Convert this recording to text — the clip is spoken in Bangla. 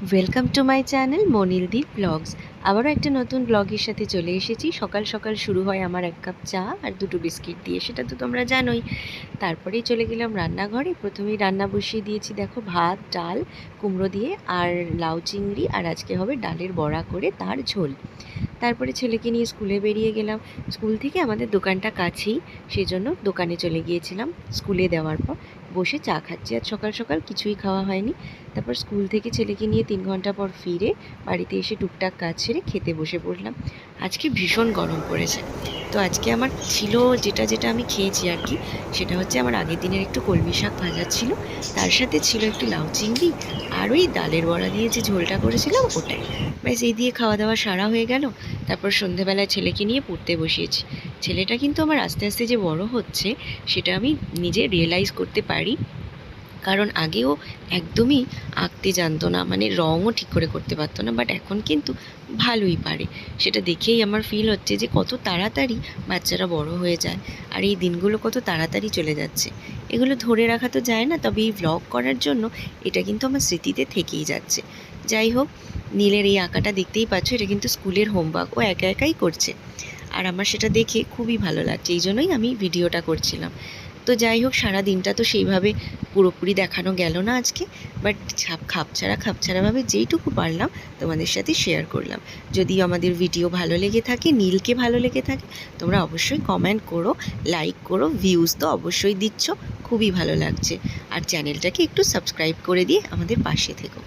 Welcome to my channel Monildeep vlogs. আবারও একটা নতুন ব্লগের সাথে চলে এসেছি। সকাল সকাল শুরু হয় আমার 1 কাপ চা আর 2টো বিস্কিট দিয়ে, সেটা তো তোমরা জানোই। তারপরেই চলে গেলাম রান্নাঘরে। প্রথমেই রান্না বসিয়ে দিয়েছি, দেখো, ভাত, ডাল, কুমড়ো দিয়ে আর লাউ চিংড়ি, আর আজকে হবে ডালের বড়া করে তার ঝোল। তারপরে ছেলেকে নিয়ে স্কুলে বেরিয়ে গেলাম। স্কুল থেকে আমাদের দোকানটা কাছেই, সেজন্য দোকানে চলে গিয়েছিলাম। স্কুলে দেওয়ার পর বসে চা খাচ্ছি। আজ সকাল সকাল কিছুই খাওয়া হয়নি। তারপর স্কুল থেকে ছেলেকে নিয়ে 3 ঘন্টা পর ফিরে বাড়িতে এসে টুকটাক কাজ সেরে খেতে বসে পড়লাম। আজকে ভীষণ গরম পড়েছে। তো আজকে আমার ছিল যেটা আমি খেয়েছি আর কি, সেটা হচ্ছে আমার আগের দিনের একটু কলমি শাক ভাজা ছিল, তার সাথে ছিল একটু লাউ চিংড়ি, আর ওই ডালের বড়া দিয়ে যে ঝোলটা করেছিলাম ওটাই। ব্যাস এই দিয়ে খাওয়া দাওয়া সারা হয়ে গেল। তারপর সন্ধেবেলায় ছেলেকে নিয়ে পড়তে বসিয়েছি। ছেলেটা কিন্তু আমার আস্তে আস্তে যে বড় হচ্ছে সেটা আমি নিজে রিয়েলাইজ করতে পারি। কারণ আগেও একদমই আঁকতে জানতো না, মানে রঙও ঠিক করে করতে পারতো না, বাট এখন কিন্তু ভালোই পারে। সেটা দেখেই আমার ফিল হচ্ছে যে কত তাড়াতাড়ি বাচ্চারা বড় হয়ে যায়, আর এই দিনগুলো কত তাড়াতাড়ি চলে যাচ্ছে। এগুলো ধরে রাখা তো যায় না, তবে এই ভ্লগ করার জন্য এটা কিন্তু আমার স্মৃতিতে থেকেই যাচ্ছে। যাই হোক, নীলের এই আঁকাটা দেখতেই পাচ্ছ, এটা কিন্তু স্কুলের হোমওয়ার্ক, ও একা একাই করছে, আর আমার সেটা দেখে খুবই ভালো লাগছে, এই জন্যই আমি ভিডিওটা করছিলাম। তো যাই হোক, সারা দিনটা তো সেইভাবে পুরোপুরি দেখানো গেল না আজকে, বাট খাপছাড়াভাবে যেইটুকু পারলাম তোমাদের সাথে শেয়ার করলাম। যদি আমাদের ভিডিও ভালো লেগে থাকে, নীলকে ভালো লেগে থাকে, তোমরা অবশ্যই কমেন্ট করো, লাইক করো, ভিউজ তো অবশ্যই দিচ্ছ, খুবই ভালো লাগছে। আর চ্যানেলটাকে একটু সাবস্ক্রাইব করে দিয়ে আমাদের পাশে থেকো।